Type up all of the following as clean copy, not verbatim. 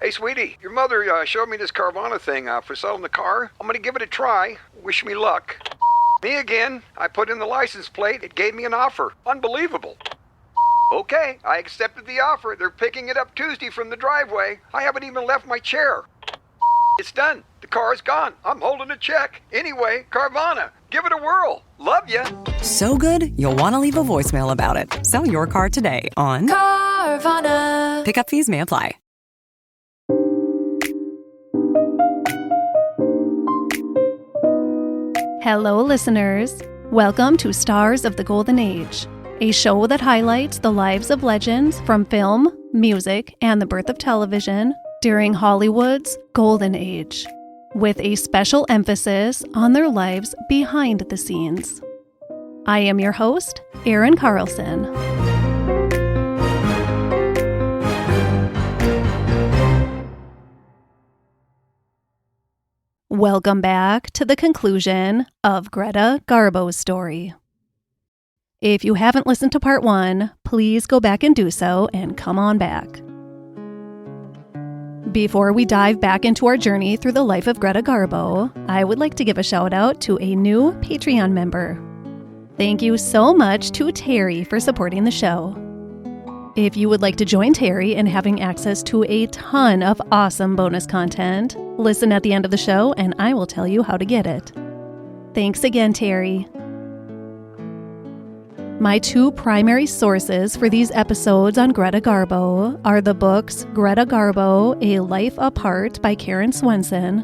Hey, sweetie, your mother showed me this Carvana thing for selling the car. I'm gonna give it a try. Wish me luck. Me again. I put in the license plate. It gave me an offer. Unbelievable. Okay, I accepted the offer. They're picking it up Tuesday from the driveway. I haven't even left my chair. It's done. The car's gone. I'm holding a check. Anyway, Carvana, give it a whirl. Love ya. So good, you'll want to leave a voicemail about it. Sell your car today on Carvana. Pickup fees may apply. Hello, listeners. Welcome to Stars of the Golden Age, a show that highlights the lives of legends from film, music, and the birth of television during Hollywood's Golden Age, with a special emphasis on their lives behind the scenes. I am your host, Erin Carlson. Welcome back to the conclusion of Greta Garbo's story. If you haven't listened to part 1, please go back and do so and come on back. Before we dive back into our journey through the life of Greta Garbo, I would like to give a shout out to a new Patreon member. Thank you so much to Terry for supporting the show. If you would like to join Terry in having access to a ton of awesome bonus content, listen at the end of the show and I will tell you how to get it. Thanks again, Terry. My two primary sources for these episodes on Greta Garbo are the books Greta Garbo, A Life Apart by Karen Swenson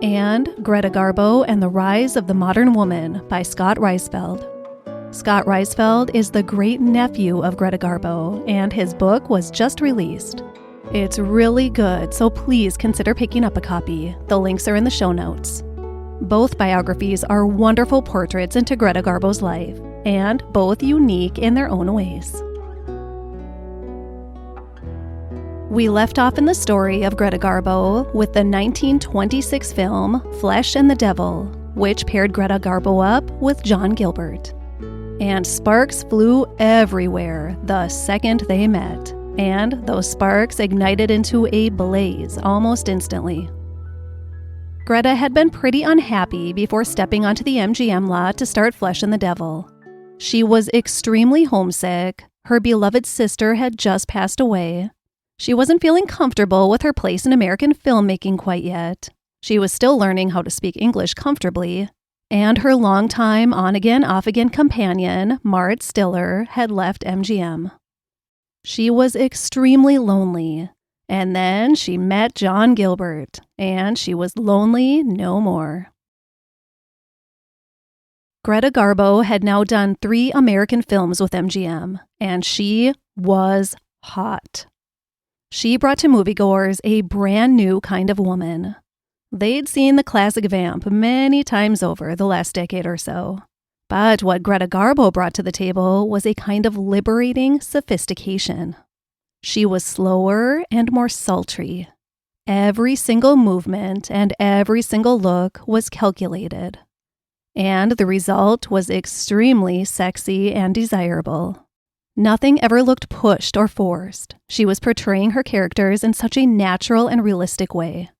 and Greta Garbo and the Rise of the Modern Woman by Scott Reisfield. Scott Reisfield is the great-nephew of Greta Garbo, and his book was just released. It's really good, so please consider picking up a copy. The links are in the show notes. Both biographies are wonderful portraits into Greta Garbo's life, and both unique in their own ways. We left off in the story of Greta Garbo with the 1926 film Flesh and the Devil, which paired Greta Garbo up with John Gilbert. And sparks flew everywhere the second they met, and those sparks ignited into a blaze almost instantly. Greta had been pretty unhappy before stepping onto the MGM lot to start Flesh and the Devil. She was extremely homesick, her beloved sister had just passed away. She wasn't feeling comfortable with her place in American filmmaking quite yet. She was still learning how to speak English comfortably. And her longtime on-again, off-again companion, Mart Stiller, had left MGM. She was extremely lonely, and then she met John Gilbert, and she was lonely no more. Greta Garbo had now done 3 American films with MGM, and she was hot. She brought to moviegoers a brand new kind of woman. They'd seen the classic vamp many times over the last decade or so. But what Greta Garbo brought to the table was a kind of liberating sophistication. She was slower and more sultry. Every single movement and every single look was calculated. And the result was extremely sexy and desirable. Nothing ever looked pushed or forced. She was portraying her characters in such a natural and realistic way.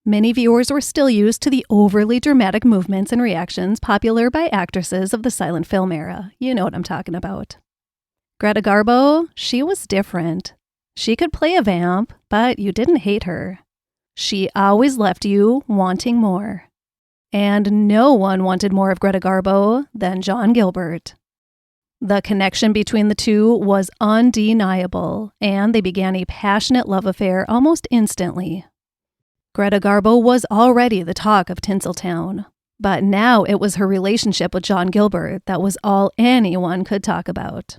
Many viewers were still used to the overly dramatic movements and reactions popular by actresses of the silent film era. You know what I'm talking about. Greta Garbo, she was different. She could play a vamp, but you didn't hate her. She always left you wanting more. And no one wanted more of Greta Garbo than John Gilbert. The connection between the two was undeniable, and they began a passionate love affair almost instantly. Greta Garbo was already the talk of Tinseltown, but now it was her relationship with John Gilbert that was all anyone could talk about.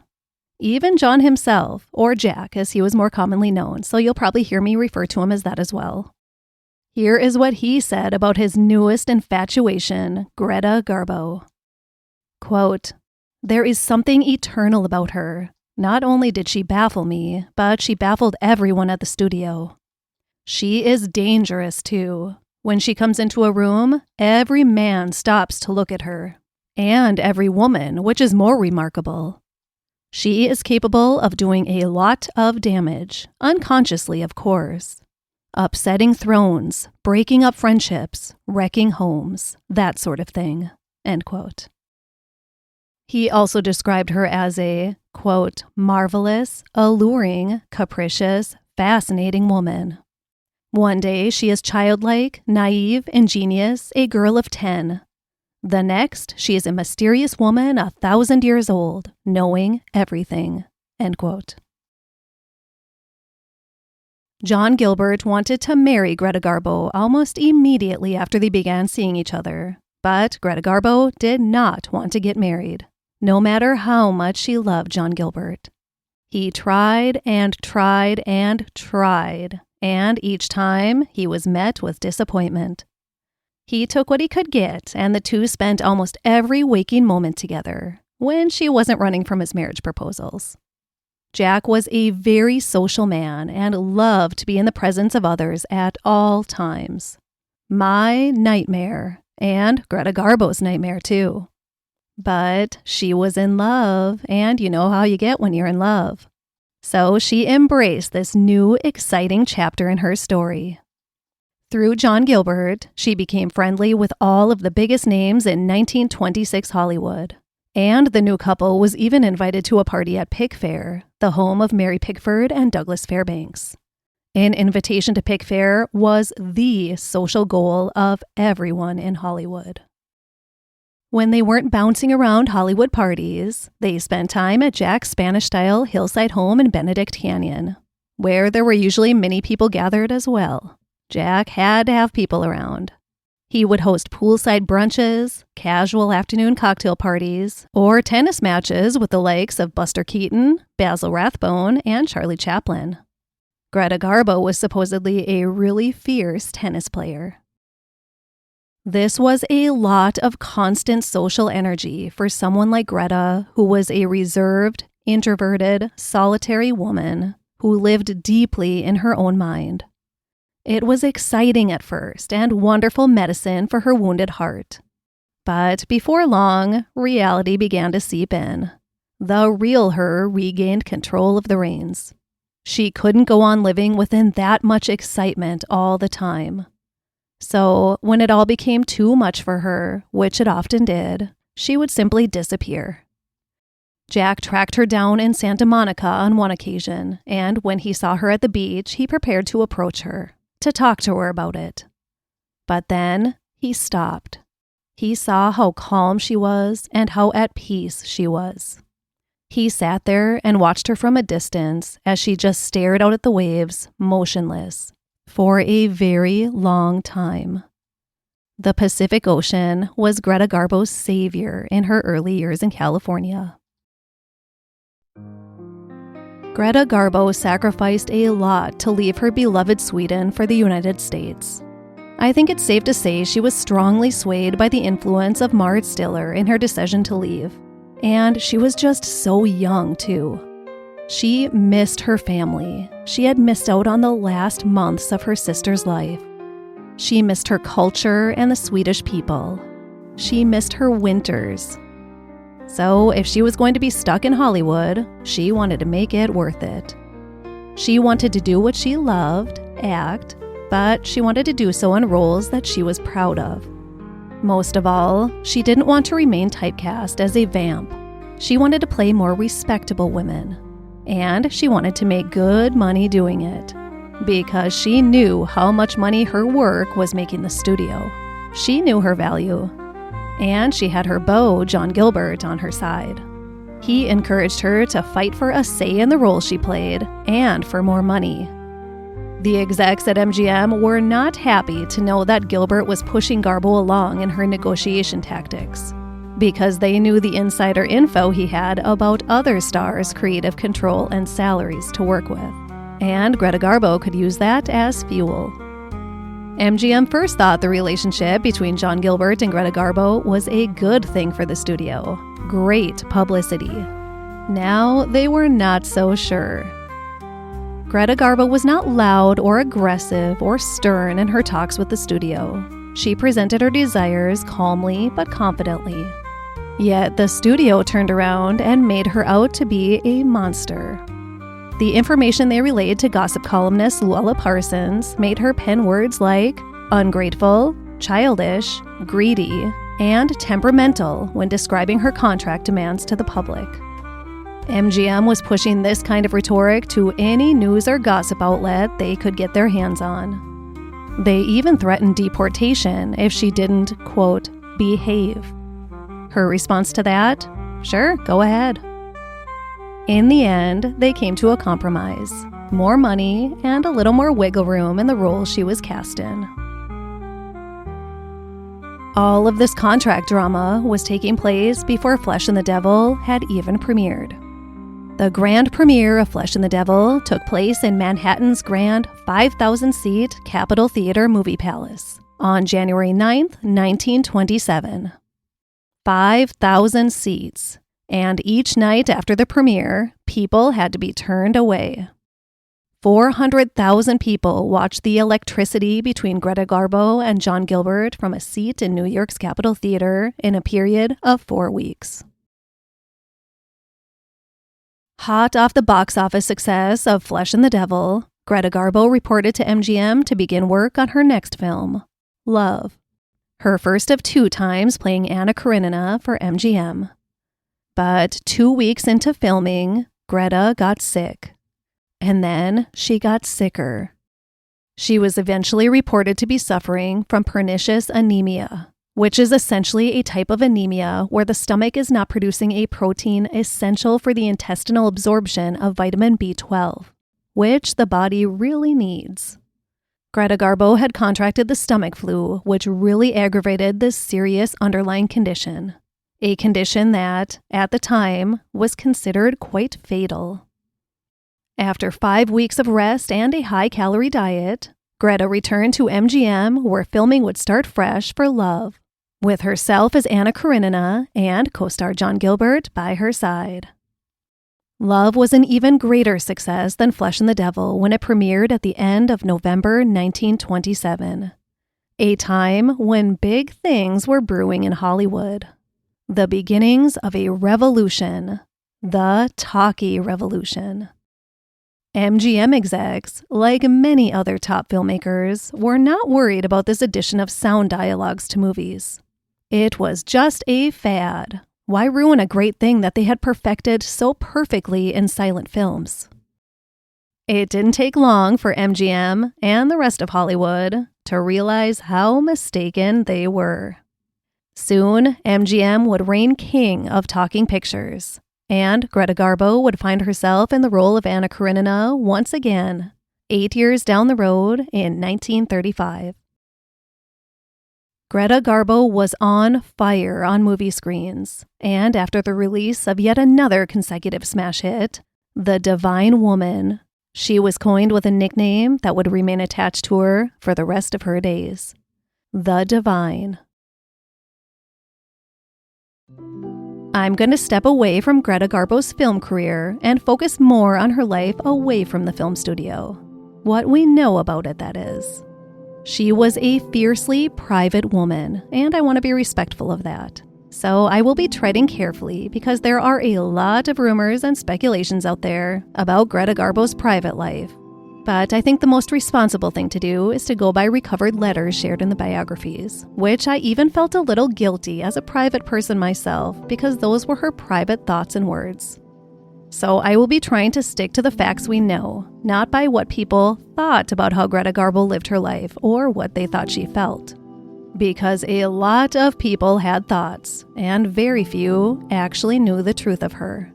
Even John himself, or Jack as he was more commonly known, so you'll probably hear me refer to him as that as well. Here is what he said about his newest infatuation, Greta Garbo. Quote, "There is something eternal about her. Not only did she baffle me, but she baffled everyone at the studio. She is dangerous, too. When she comes into a room, every man stops to look at her. And every woman, which is more remarkable. She is capable of doing a lot of damage, unconsciously, of course. upsetting thrones, breaking up friendships, wrecking homes, that sort of thing, end quote. He also described her as a, quote, marvelous, alluring, capricious, fascinating woman. One day she is childlike, naive, ingenious, a girl of 10. The next, she is a mysterious woman 1,000 years old, knowing everything, end quote. John Gilbert wanted to marry Greta Garbo almost immediately after they began seeing each other, but Greta Garbo did not want to get married, no matter how much she loved John Gilbert. He tried and tried and tried, and each time he was met with disappointment. He took what he could get, and the two spent almost every waking moment together, when she wasn't running from his marriage proposals. Jack was a very social man and loved to be in the presence of others at all times. My nightmare, and Greta Garbo's nightmare too. But she was in love, and you know how you get when you're in love. So she embraced this new, exciting chapter in her story. Through John Gilbert, she became friendly with all of the biggest names in 1926 Hollywood. And the new couple was even invited to a party at Pickfair, the home of Mary Pickford and Douglas Fairbanks. An invitation to Pickfair was the social goal of everyone in Hollywood. When they weren't bouncing around Hollywood parties, they spent time at Jack's Spanish-style hillside home in Benedict Canyon, where there were usually many people gathered as well. Jack had to have people around. He would host poolside brunches, casual afternoon cocktail parties, or tennis matches with the likes of Buster Keaton, Basil Rathbone, and Charlie Chaplin. Greta Garbo was supposedly a really fierce tennis player. This was a lot of constant social energy for someone like Greta, who was a reserved, introverted, solitary woman who lived deeply in her own mind. It was exciting at first and wonderful medicine for her wounded heart. But before long, reality began to seep in. The real her regained control of the reins. She couldn't go on living within that much excitement all the time. So when it all became too much for her, which it often did, she would simply disappear. Jack tracked her down in Santa Monica on one occasion, and when he saw her at the beach, he prepared to approach her, to talk to her about it. But then he stopped. He saw how calm she was and how at peace she was. He sat there and watched her from a distance as she just stared out at the waves, motionless, for a very long time. The Pacific Ocean was Greta Garbo's savior in her early years in California. Greta Garbo sacrificed a lot to leave her beloved Sweden for the United States. I think it's safe to say she was strongly swayed by the influence of Marit Stiller in her decision to leave. And she was just so young, too. She missed her family. She had missed out on the last months of her sister's life. She missed her culture and the Swedish people. She missed her winters. So if she was going to be stuck in Hollywood, she wanted to make it worth it. She wanted to do what she loved, act, but she wanted to do so in roles that she was proud of. Most of all, she didn't want to remain typecast as a vamp. She wanted to play more respectable women. And she wanted to make good money doing it, because she knew how much money her work was making the studio. She knew her value. And she had her beau, John Gilbert, on her side. He encouraged her to fight for a say in the role she played and for more money. The execs at MGM were not happy to know that Gilbert was pushing Garbo along in her negotiation tactics, because they knew the insider info he had about other stars' creative control and salaries to work with. And Greta Garbo could use that as fuel. MGM first thought the relationship between John Gilbert and Greta Garbo was a good thing for the studio. Great publicity. Now they were not so sure. Greta Garbo was not loud or aggressive or stern in her talks with the studio. She presented her desires calmly but confidently. Yet the studio turned around and made her out to be a monster. The information they relayed to gossip columnist Luella Parsons made her pen words like ungrateful, childish, greedy, and temperamental when describing her contract demands to the public. MGM was pushing this kind of rhetoric to any news or gossip outlet they could get their hands on. They even threatened deportation if she didn't, quote, behave. Her response to that? Sure, go ahead. In the end, they came to a compromise. More money and a little more wiggle room in the role she was cast in. All of this contract drama was taking place before Flesh and the Devil had even premiered. The grand premiere of Flesh and the Devil took place in Manhattan's grand 5,000-seat Capitol Theater Movie Palace on January 9th, 1927. 5,000 seats, and each night after the premiere, people had to be turned away. 400,000 people watched the electricity between Greta Garbo and John Gilbert from a seat in New York's Capitol Theater in a period of 4 weeks. Hot off the box office success of Flesh and the Devil, Greta Garbo reported to MGM to begin work on her next film, Love, her first of 2 times playing Anna Karenina for MGM. But 2 weeks into filming, Greta got sick. And then she got sicker. She was eventually reported to be suffering from pernicious anemia, which is essentially a type of anemia where the stomach is not producing a protein essential for the intestinal absorption of vitamin B12, which the body really needs. Greta Garbo had contracted the stomach flu, which really aggravated this serious underlying condition, a condition that, at the time, was considered quite fatal. After 5 weeks of rest and a high-calorie diet, Greta returned to MGM where filming would start fresh for Love, with herself as Anna Karenina and co-star John Gilbert by her side. Love was an even greater success than Flesh and the Devil when it premiered at the end of November 1927, a time when big things were brewing in Hollywood. The beginnings of a revolution, the talkie revolution. MGM execs, like many other top filmmakers, were not worried about this addition of sound dialogues to movies. It was just a fad. Why ruin a great thing that they had perfected so perfectly in silent films? It didn't take long for MGM and the rest of Hollywood to realize how mistaken they were. Soon, MGM would reign king of talking pictures, and Greta Garbo would find herself in the role of Anna Karenina once again, 8 years down the road in 1935. Greta Garbo was on fire on movie screens, and after the release of yet another consecutive smash hit, The Divine Woman, she was coined with a nickname that would remain attached to her for the rest of her days, The Divine. I'm going to step away from Greta Garbo's film career and focus more on her life away from the film studio. What we know about it, that is. She was a fiercely private woman, and I want to be respectful of that. So I will be treading carefully because there are a lot of rumors and speculations out there about Greta Garbo's private life. But I think the most responsible thing to do is to go by recovered letters shared in the biographies, which I even felt a little guilty as a private person myself because those were her private thoughts and words. So I will be trying to stick to the facts we know, not by what people thought about how Greta Garbo lived her life or what they thought she felt. Because a lot of people had thoughts, and very few actually knew the truth of her.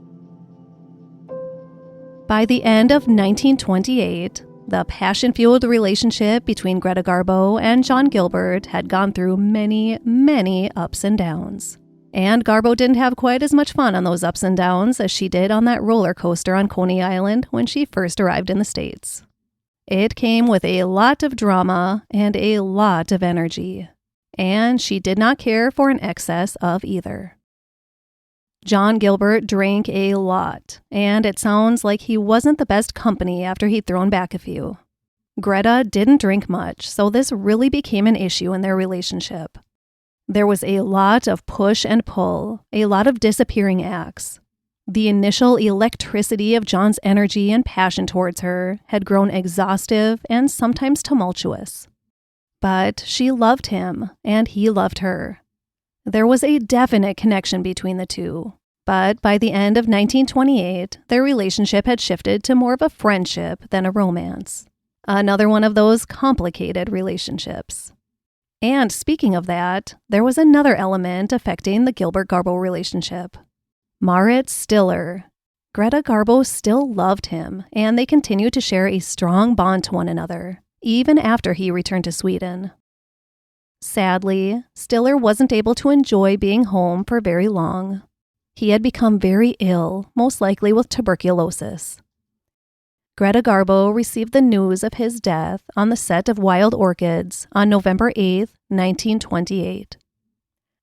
By the end of 1928, the passion-fueled relationship between Greta Garbo and John Gilbert had gone through many, many ups and downs. And Garbo didn't have quite as much fun on those ups and downs as she did on that roller coaster on Coney Island when she first arrived in the States. It came with a lot of drama and a lot of energy, and she did not care for an excess of either. John Gilbert drank a lot, and it sounds like he wasn't the best company after he'd thrown back a few. Greta didn't drink much, so this really became an issue in their relationship. There was a lot of push and pull, a lot of disappearing acts. The initial electricity of John's energy and passion towards her had grown exhaustive and sometimes tumultuous. But she loved him, and he loved her. There was a definite connection between the two, but by the end of 1928, their relationship had shifted to more of a friendship than a romance. Another one of those complicated relationships. And speaking of that, there was another element affecting the Gilbert-Garbo relationship. Marit Stiller. Greta Garbo still loved him, and they continued to share a strong bond to one another, even after he returned to Sweden. Sadly, Stiller wasn't able to enjoy being home for very long. He had become very ill, most likely with tuberculosis. Greta Garbo received the news of his death on the set of Wild Orchids on November 8, 1928.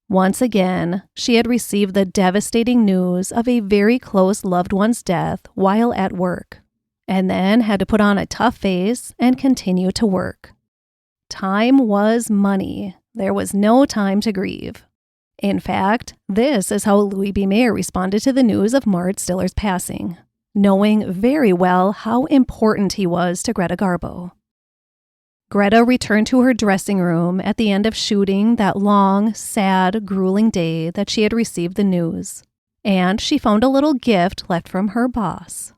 Once again, she had received the devastating news of a very close loved one's death while at work, and then had to put on a tough face and continue to work. Time was money. There was no time to grieve. In fact, this is how Louis B. Mayer responded to the news of Marit Stiller's passing, knowing very well how important he was to Greta Garbo. Greta returned to her dressing room at the end of shooting that long, sad, grueling day that she had received the news, and she found a little gift left from her boss.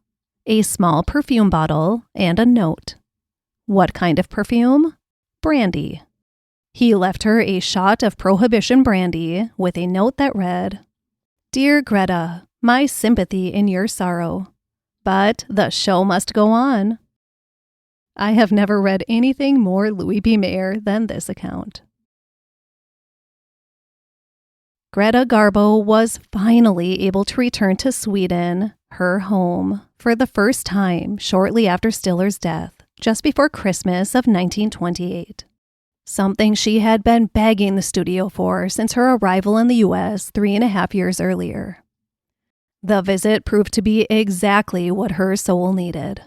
A small perfume bottle and a note. What kind of perfume? Brandy. He left her a shot of Prohibition brandy with a note that read, "Dear Greta, my sympathy in your sorrow. But the show must go on." I have never read anything more Louis B. Mayer than this account. Greta Garbo was finally able to return to Sweden, her home, for the first time shortly after Stiller's death, just before Christmas of 1928. Something she had been begging the studio for since her arrival in the U.S. 3.5 years earlier. The visit proved to be exactly what her soul needed.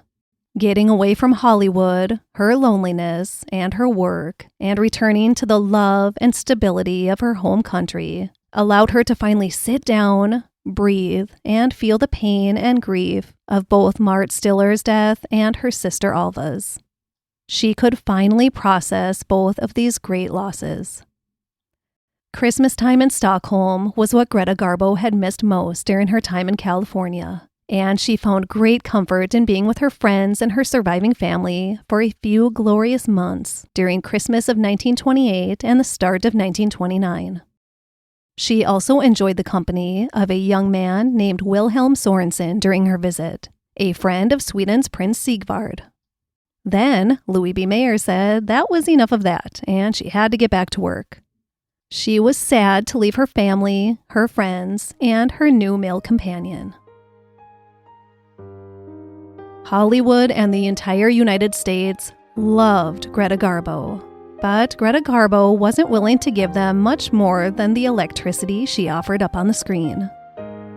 Getting away from Hollywood, her loneliness, and her work, and returning to the love and stability of her home country allowed her to finally sit down, breathe, and feel the pain and grief of both Marit Stiller's death and her sister Alva's. She could finally process both of these great losses. Christmas time in Stockholm was what Greta Garbo had missed most during her time in California, and she found great comfort in being with her friends and her surviving family for a few glorious months during Christmas of 1928 and the start of 1929. She also enjoyed the company of a young man named Wilhelm Sorensen during her visit, a friend of Sweden's Prince Sigvard. Then, Louis B. Mayer said that was enough of that, and she had to get back to work. She was sad to leave her family, her friends, and her new male companion. Hollywood and the entire United States loved Greta Garbo, but Greta Garbo wasn't willing to give them much more than the electricity she offered up on the screen.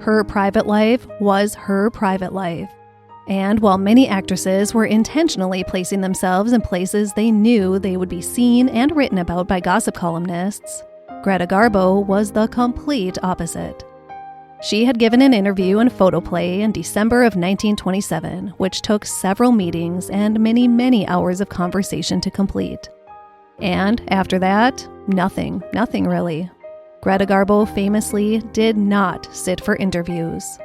Her private life was her private life. And while many actresses were intentionally placing themselves in places they knew they would be seen and written about by gossip columnists, Greta Garbo was the complete opposite. She had given an interview and photoplay in December of 1927, which took several meetings and many, many hours of conversation to complete. And after that, nothing really. Greta Garbo famously did not sit for interviews.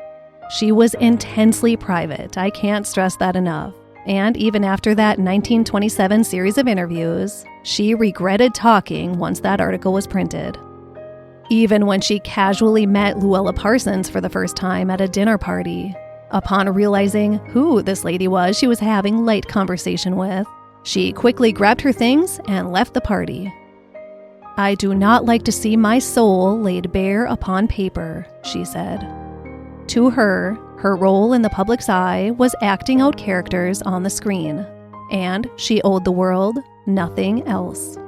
She was intensely private, I can't stress that enough. And even after that 1927 series of interviews, she regretted talking once that article was printed. Even when she casually met Luella Parsons for the first time at a dinner party, upon realizing who this lady was she was having light conversation with, she quickly grabbed her things and left the party. "I do not like to see my soul laid bare upon paper," she said. To her, her role in the public's eye was acting out characters on the screen, and she owed the world nothing else.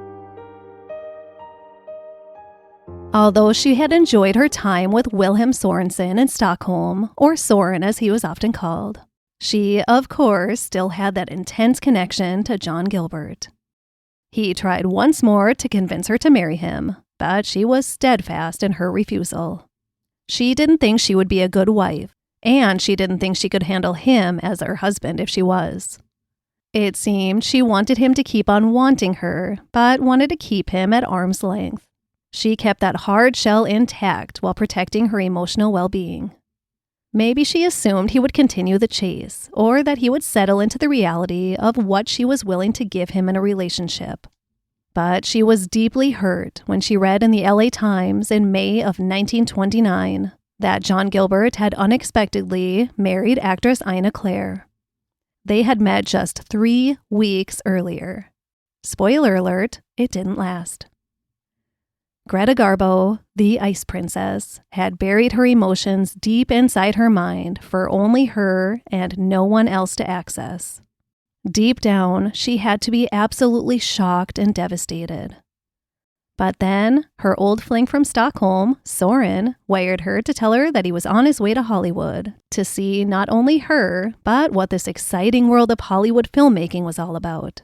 Although she had enjoyed her time with Wilhelm Sorensen in Stockholm, or Soren as he was often called, she, of course, still had that intense connection to John Gilbert. He tried once more to convince her to marry him, but she was steadfast in her refusal. She didn't think she would be a good wife, and she didn't think she could handle him as her husband if she was. It seemed she wanted him to keep on wanting her, but wanted to keep him at arm's length. She kept that hard shell intact while protecting her emotional well-being. Maybe she assumed he would continue the chase, or that he would settle into the reality of what she was willing to give him in a relationship. But she was deeply hurt when she read in the LA Times in May of 1929 that John Gilbert had unexpectedly married actress Ina Claire. They had met just 3 weeks earlier. Spoiler alert, it didn't last. Greta Garbo, the Ice Princess, had buried her emotions deep inside her mind for only her and no one else to access. Deep down, she had to be absolutely shocked and devastated. But then, her old fling from Stockholm, Soren, wired her to tell her that he was on his way to Hollywood to see not only her, but what this exciting world of Hollywood filmmaking was all about.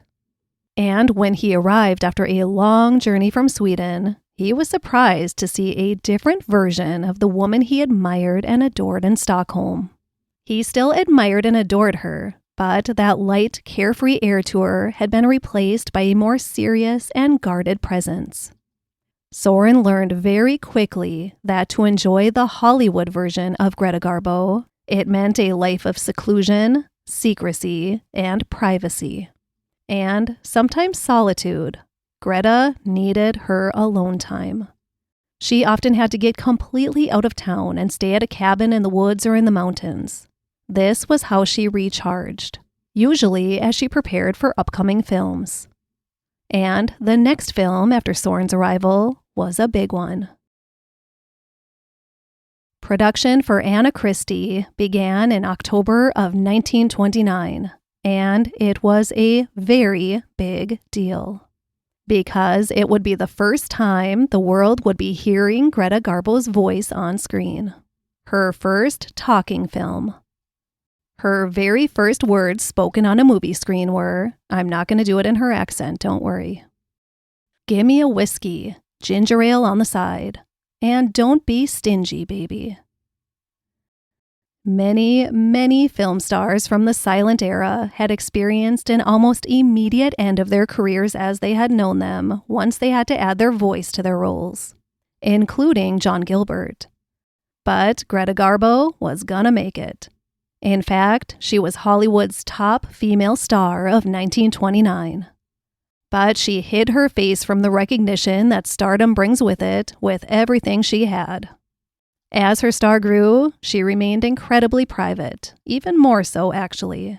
And when he arrived after a long journey from Sweden, he was surprised to see a different version of the woman he admired and adored in Stockholm. He still admired and adored her, but that light, carefree air tour had been replaced by a more serious and guarded presence. Soren learned very quickly that to enjoy the Hollywood version of Greta Garbo, it meant a life of seclusion, secrecy, and privacy. And sometimes solitude. Greta needed her alone time. She often had to get completely out of town and stay at a cabin in the woods or in the mountains. This was how she recharged, usually as she prepared for upcoming films. And the next film after Soren's arrival was a big one. Production for Anna Christie began in October of 1929, and it was a very big deal. Because it would be the first time the world would be hearing Greta Garbo's voice on screen. Her first talking film. Her very first words spoken on a movie screen were, I'm not going to do it in her accent, don't worry. Give me a whiskey, ginger ale on the side, and don't be stingy, baby. Many, many film stars from the silent era had experienced an almost immediate end of their careers as they had known them once they had to add their voice to their roles, including John Gilbert. But Greta Garbo was gonna make it. In fact, she was Hollywood's top female star of 1929. But she hid her face from the recognition that stardom brings with it with everything she had. As her star grew, she remained incredibly private, even more so, actually.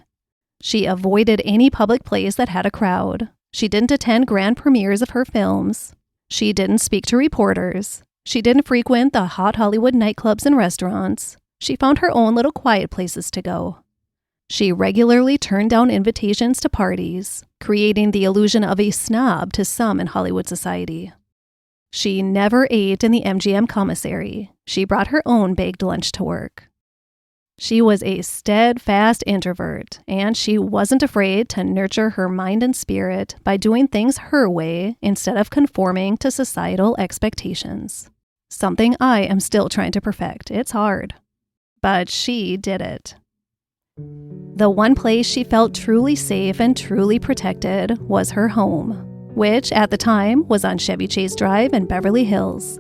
She avoided any public place that had a crowd. She didn't attend grand premieres of her films. She didn't speak to reporters. She didn't frequent the hot Hollywood nightclubs and restaurants. She found her own little quiet places to go. She regularly turned down invitations to parties, creating the illusion of a snob to some in Hollywood society. She never ate in the MGM commissary. She brought her own baked lunch to work. She was a steadfast introvert, and she wasn't afraid to nurture her mind and spirit by doing things her way instead of conforming to societal expectations. Something I am still trying to perfect. It's hard. But she did it. The one place she felt truly safe and truly protected was her home, which at the time was on Chevy Chase Drive in Beverly Hills.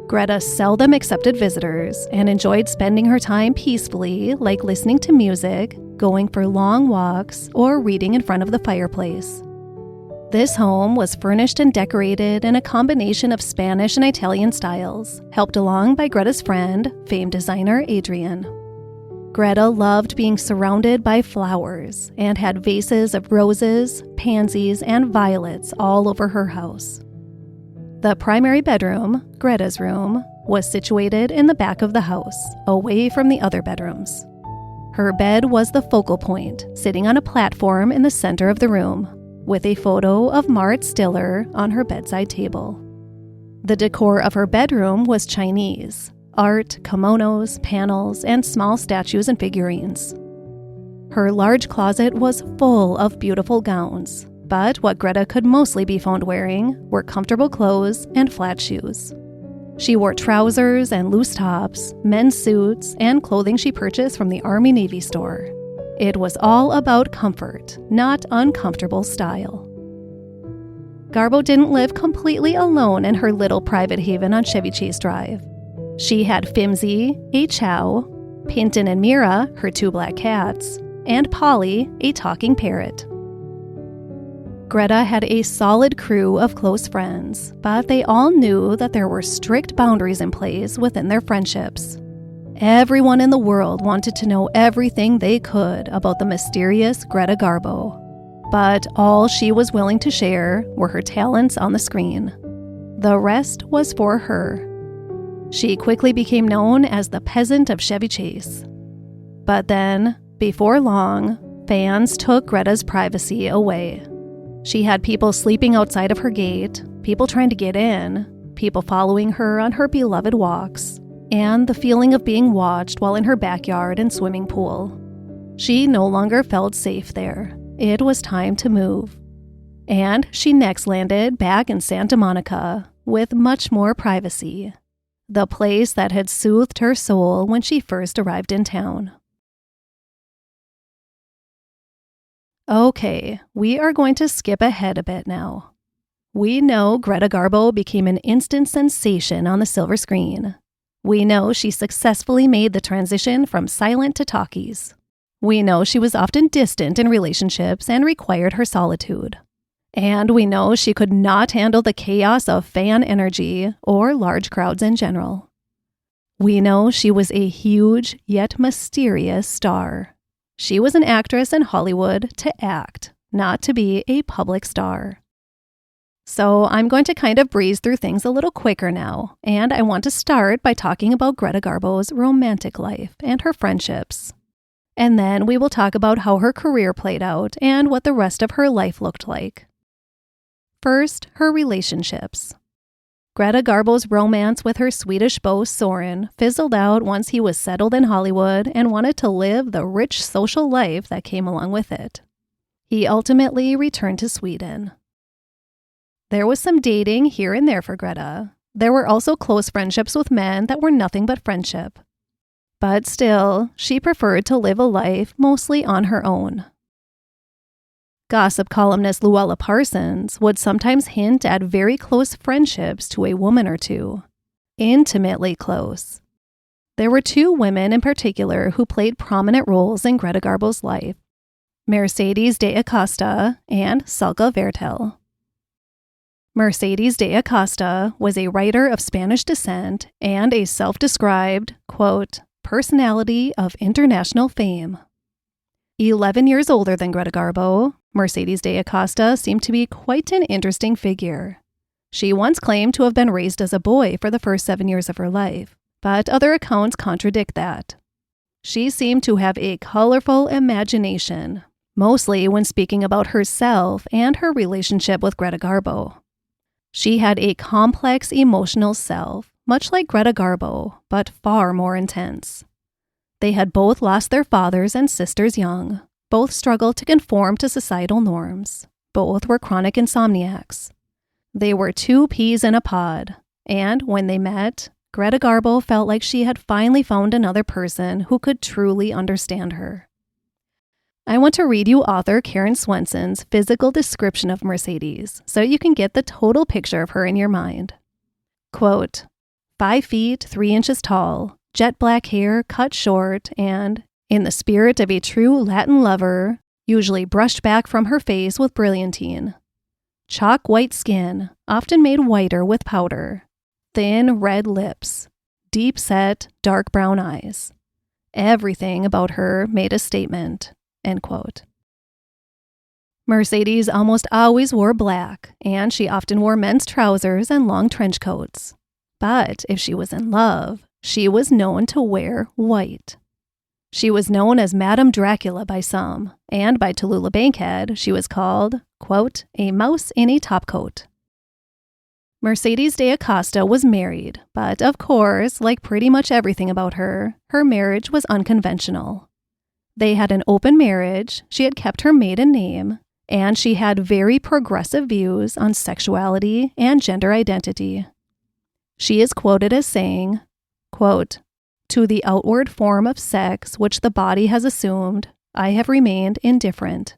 Greta seldom accepted visitors and enjoyed spending her time peacefully, like listening to music, going for long walks, or reading in front of the fireplace. This home was furnished and decorated in a combination of Spanish and Italian styles, helped along by Greta's friend, famed designer Adrian. Greta loved being surrounded by flowers and had vases of roses, pansies, and violets all over her house. The primary bedroom, Greta's room, was situated in the back of the house, away from the other bedrooms. Her bed was the focal point, sitting on a platform in the center of the room, with a photo of Marit Stiller on her bedside table. The decor of her bedroom was Chinese: art, kimonos, panels, and small statues and figurines. Her large closet was full of beautiful gowns, but what Greta could mostly be found wearing were comfortable clothes and flat shoes. She wore trousers and loose tops, men's suits, and clothing she purchased from the Army-Navy store. It was all about comfort, not uncomfortable style. Garbo didn't live completely alone in her little private haven on Chevy Chase Drive. She had Fimsy, a chow, Pinton and Mira, her 2 black cats, and Polly, a talking parrot. Greta had a solid crew of close friends, but they all knew that there were strict boundaries in place within their friendships. Everyone in the world wanted to know everything they could about the mysterious Greta Garbo, but all she was willing to share were her talents on the screen. The rest was for her. She quickly became known as the peasant of Chevy Chase. But then, before long, fans took Greta's privacy away. She had people sleeping outside of her gate, people trying to get in, people following her on her beloved walks, and the feeling of being watched while in her backyard and swimming pool. She no longer felt safe there. It was time to move. And she next landed back in Santa Monica with much more privacy, the place that had soothed her soul when she first arrived in town. Okay, we are going to skip ahead a bit now. We know Greta Garbo became an instant sensation on the silver screen. We know she successfully made the transition from silent to talkies. We know she was often distant in relationships and required her solitude. And we know she could not handle the chaos of fan energy or large crowds in general. We know she was a huge yet mysterious star. She was an actress in Hollywood to act, not to be a public star. So I'm going to kind of breeze through things a little quicker now, and I want to start by talking about Greta Garbo's romantic life and her friendships. And then we will talk about how her career played out and what the rest of her life looked like. First, her relationships. Greta Garbo's romance with her Swedish beau Soren fizzled out once he was settled in Hollywood and wanted to live the rich social life that came along with it. He ultimately returned to Sweden. There was some dating here and there for Greta. There were also close friendships with men that were nothing but friendship. But still, she preferred to live a life mostly on her own. Gossip columnist Luella Parsons would sometimes hint at very close friendships to a woman or two. Intimately close. There were 2 women in particular who played prominent roles in Greta Garbo's life: Mercedes de Acosta and Salka Vertel. Mercedes de Acosta was a writer of Spanish descent and a self-described, quote, personality of international fame. 11 years older than Greta Garbo, Mercedes de Acosta seemed to be quite an interesting figure. She once claimed to have been raised as a boy for the first 7 years of her life, but other accounts contradict that. She seemed to have a colorful imagination, mostly when speaking about herself and her relationship with Greta Garbo. She had a complex emotional self, much like Greta Garbo, but far more intense. They had both lost their fathers and sisters young. Both struggled to conform to societal norms. Both were chronic insomniacs. They were 2 peas in a pod, and when they met, Greta Garbo felt like she had finally found another person who could truly understand her. I want to read you author Karen Swenson's physical description of Mercedes so you can get the total picture of her in your mind. Quote, 5 feet, 3 inches tall, jet black hair cut short, and, in the spirit of a true Latin lover, usually brushed back from her face with brilliantine. Chalk white skin, often made whiter with powder. Thin red lips. Deep-set, dark brown eyes. Everything about her made a statement. End quote. Mercedes almost always wore black, and she often wore men's trousers and long trench coats. But if she was in love, she was known to wear white. She was known as Madame Dracula by some, and by Tallulah Bankhead, she was called, quote, a mouse in a topcoat. Mercedes de Acosta was married, but of course, like pretty much everything about her, her marriage was unconventional. They had an open marriage, she had kept her maiden name, and she had very progressive views on sexuality and gender identity. She is quoted as saying, quote, "To the outward form of sex which the body has assumed, I have remained indifferent.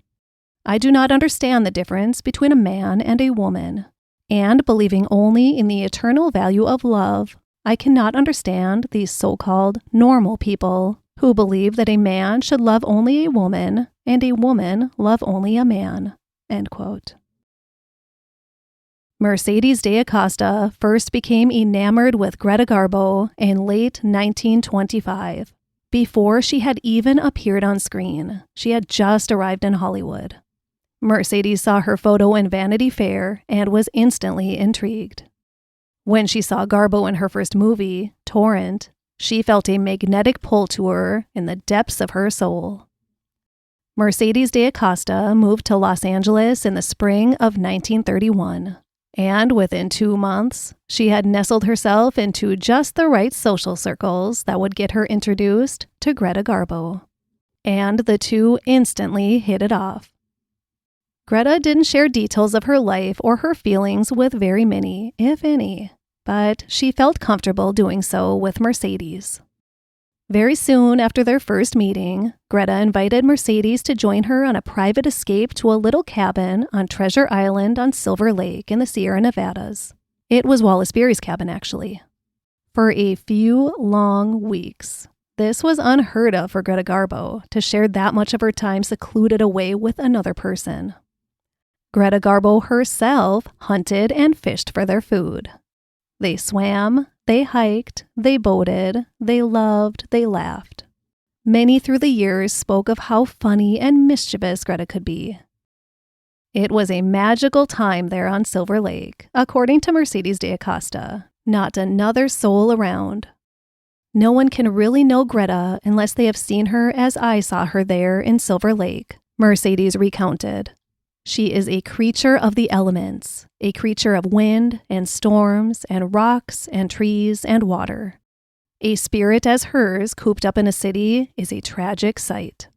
I do not understand the difference between a man and a woman, and believing only in the eternal value of love, I cannot understand these so-called normal people who believe that a man should love only a woman and a woman love only a man." End quote. Mercedes de Acosta first became enamored with Greta Garbo in late 1925. Before she had even appeared on screen, she had just arrived in Hollywood. Mercedes saw her photo in Vanity Fair and was instantly intrigued. When she saw Garbo in her first movie, Torrent, she felt a magnetic pull to her in the depths of her soul. Mercedes de Acosta moved to Los Angeles in the spring of 1931, and within 2 months, she had nestled herself into just the right social circles that would get her introduced to Greta Garbo. And the two instantly hit it off. Greta didn't share details of her life or her feelings with very many, if any, but she felt comfortable doing so with Mercedes. Very soon after their first meeting, Greta invited Mercedes to join her on a private escape to a little cabin on Treasure Island on Silver Lake in the Sierra Nevadas. It was Wallace Beery's cabin, actually. For a few long weeks. This was unheard of for Greta Garbo, to share that much of her time secluded away with another person. Greta Garbo herself hunted and fished for their food. They swam, they hiked, they boated, they loved, they laughed. Many through the years spoke of how funny and mischievous Greta could be. It was a magical time there on Silver Lake, according to Mercedes de Acosta. Not another soul around. No one can really know Greta unless they have seen her as I saw her there in Silver Lake, Mercedes recounted. She is a creature of the elements, a creature of wind and storms and rocks and trees and water. A spirit as hers cooped up in a city is a tragic sight.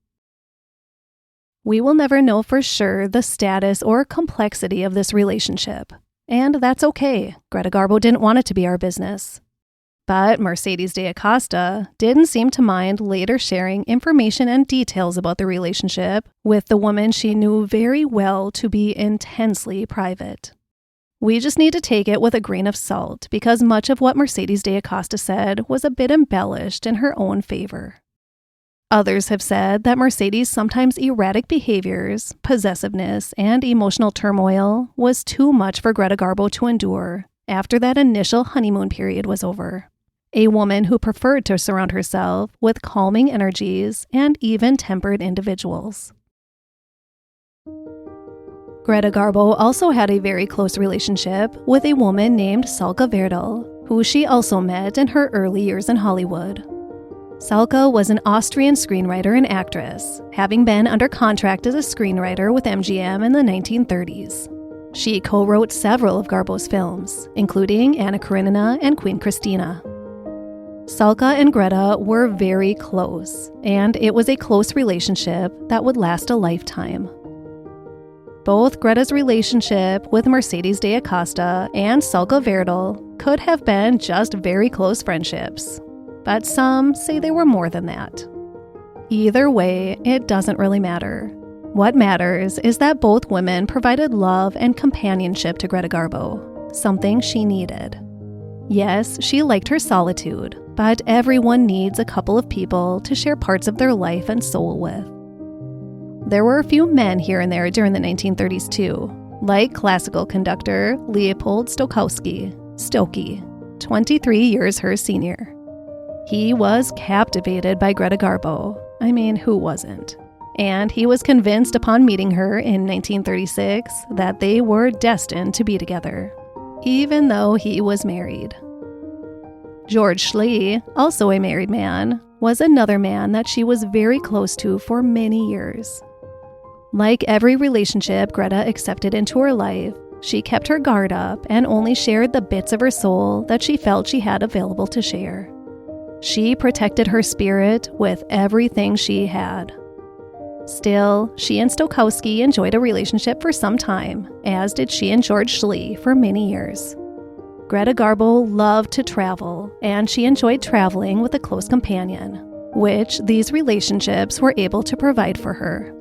We will never know for sure the status or complexity of this relationship, and that's okay. Greta Garbo didn't want it to be our business. But Mercedes de Acosta didn't seem to mind later sharing information and details about the relationship with the woman she knew very well to be intensely private. We just need to take it with a grain of salt because much of what Mercedes de Acosta said was a bit embellished in her own favor. Others have said that Mercedes' sometimes erratic behaviors, possessiveness, and emotional turmoil was too much for Greta Garbo to endure after that initial honeymoon period was over. A woman who preferred to surround herself with calming energies and even-tempered individuals. Greta Garbo also had a very close relationship with a woman named Salka Verdal, who she also met in her early years in Hollywood. Salka was an Austrian screenwriter and actress, having been under contract as a screenwriter with MGM in the 1930s. She co-wrote several of Garbo's films, including Anna Karenina and Queen Christina. Salka and Greta were very close, and it was a close relationship that would last a lifetime. Both Greta's relationship with Mercedes de Acosta and Salka Verdal could have been just very close friendships, but some say they were more than that. Either way, it doesn't really matter. What matters is that both women provided love and companionship to Greta Garbo, something she needed. Yes, she liked her solitude, but everyone needs a couple of people to share parts of their life and soul with. There were a few men here and there during the 1930s too, like classical conductor Leopold Stokowski, Stokey, 23 years her senior. He was captivated by Greta Garbo. I mean, who wasn't? And he was convinced upon meeting her in 1936 that they were destined to be together, even though he was married. George Schley, also a married man, was another man that she was very close to for many years. Like every relationship Greta accepted into her life, she kept her guard up and only shared the bits of her soul that she felt she had available to share. She protected her spirit with everything she had. Still, she and Stokowski enjoyed a relationship for some time, as did she and George Schley for many years. Greta Garbo loved to travel, and she enjoyed traveling with a close companion, which these relationships were able to provide for her.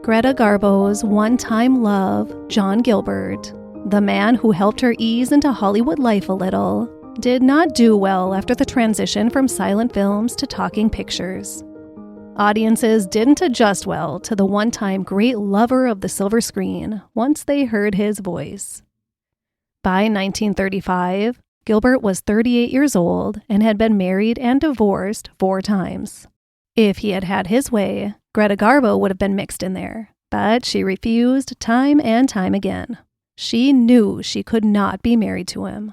Greta Garbo's one-time love, John Gilbert, the man who helped her ease into Hollywood life a little, did not do well after the transition from silent films to talking pictures. Audiences didn't adjust well to the one-time great lover of the silver screen once they heard his voice. By 1935, Gilbert was 38 years old and had been married and divorced 4 times. If he had had his way, Greta Garbo would have been mixed in there, but she refused time and time again. She knew she could not be married to him.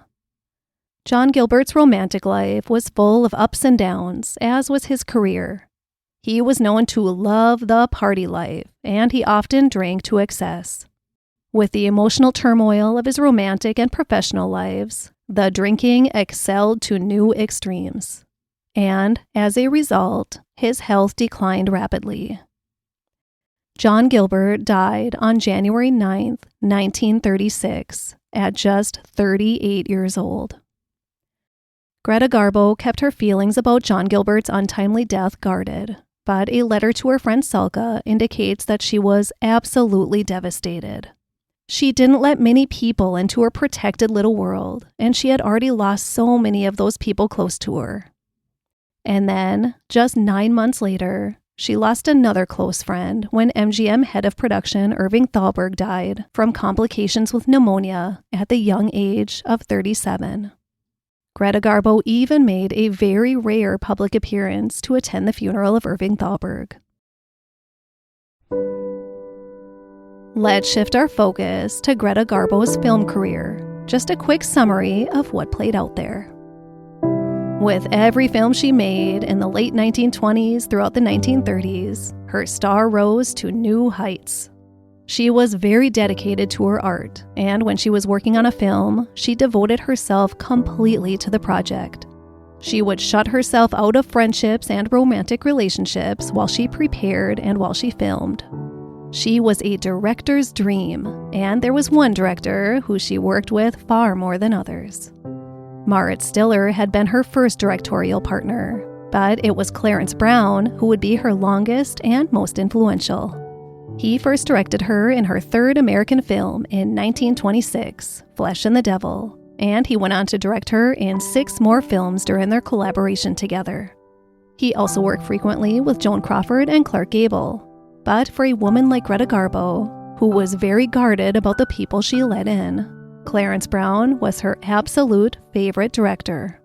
John Gilbert's romantic life was full of ups and downs, as was his career. He was known to love the party life, and he often drank to excess. With the emotional turmoil of his romantic and professional lives, the drinking excelled to new extremes. And, as a result, his health declined rapidly. John Gilbert died on January 9, 1936, at just 38 years old. Greta Garbo kept her feelings about John Gilbert's untimely death guarded, but a letter to her friend Salka indicates that she was absolutely devastated. She didn't let many people into her protected little world, and she had already lost so many of those people close to her. And then, just 9 months later, she lost another close friend when MGM head of production Irving Thalberg died from complications with pneumonia at the young age of 37. Greta Garbo even made a very rare public appearance to attend the funeral of Irving Thalberg. Let's shift our focus to Greta Garbo's film career. Just a quick summary of what played out there. With every film she made in the late 1920s throughout the 1930s, her star rose to new heights. She was very dedicated to her art, and when she was working on a film, she devoted herself completely to the project. She would shut herself out of friendships and romantic relationships while she prepared and while she filmed. She was a director's dream, and there was one director who she worked with far more than others. Marit Stiller had been her first directorial partner, but it was Clarence Brown who would be her longest and most influential. He first directed her in her third American film in 1926, Flesh and the Devil, and he went on to direct her in 6 more films during their collaboration together. He also worked frequently with Joan Crawford and Clark Gable, but for a woman like Greta Garbo, who was very guarded about the people she let in, Clarence Brown was her absolute favorite director.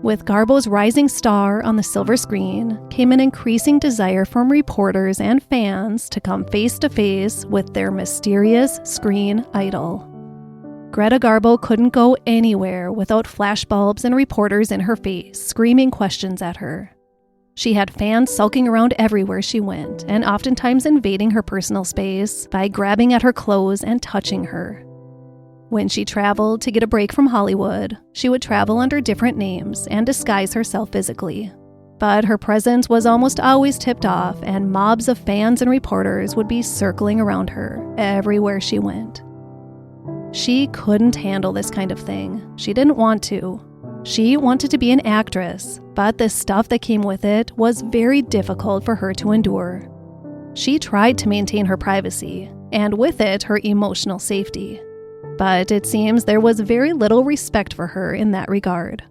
With Garbo's rising star on the silver screen came an increasing desire from reporters and fans to come face to face with their mysterious screen idol. Greta Garbo couldn't go anywhere without flashbulbs and reporters in her face screaming questions at her. She had fans sulking around everywhere she went, and oftentimes invading her personal space by grabbing at her clothes and touching her. When she traveled to get a break from Hollywood, she would travel under different names and disguise herself physically. But her presence was almost always tipped off, and mobs of fans and reporters would be circling around her everywhere she went. She couldn't handle this kind of thing. She didn't want to. She wanted to be an actress, but the stuff that came with it was very difficult for her to endure. She tried to maintain her privacy, and with it, her emotional safety. But it seems there was very little respect for her in that regard.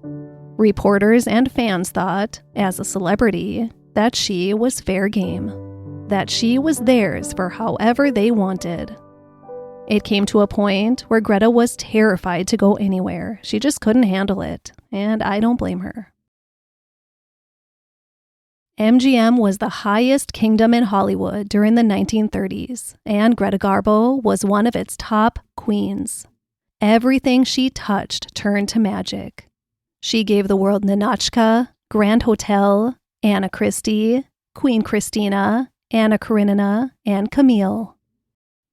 Reporters and fans thought, as a celebrity, that she was fair game, that she was theirs for however they wanted. It came to a point where Greta was terrified to go anywhere. She just couldn't handle it, and I don't blame her. MGM was the highest kingdom in Hollywood during the 1930s, and Greta Garbo was one of its top queens. Everything she touched turned to magic. She gave the world Ninotchka, Grand Hotel, Anna Christie, Queen Christina, Anna Karenina, and Camille.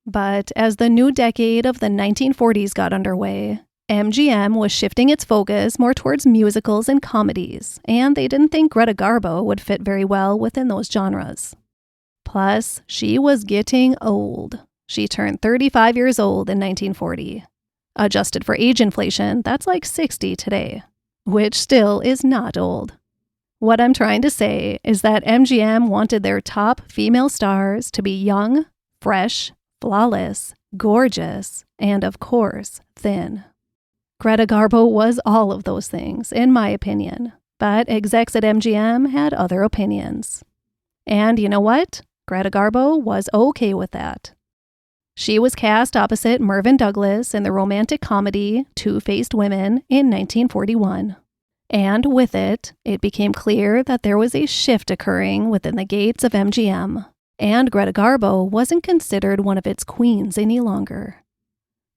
But as the new decade of the 1940s got underway, MGM was shifting its focus more towards musicals and comedies, and they didn't think Greta Garbo would fit very well within those genres. Plus, she was getting old. She turned 35 years old in 1940. Adjusted for age inflation, that's like 60 today, which still is not old. What I'm trying to say is that MGM wanted their top female stars to be young, fresh, flawless, gorgeous, and of course, thin. Greta Garbo was all of those things, in my opinion, but execs at MGM had other opinions. And you know what? Greta Garbo was okay with that. She was cast opposite Mervyn Douglas in the romantic comedy Two-Faced Women in 1941. And with it, it became clear that there was a shift occurring within the gates of MGM, and Greta Garbo wasn't considered one of its queens any longer.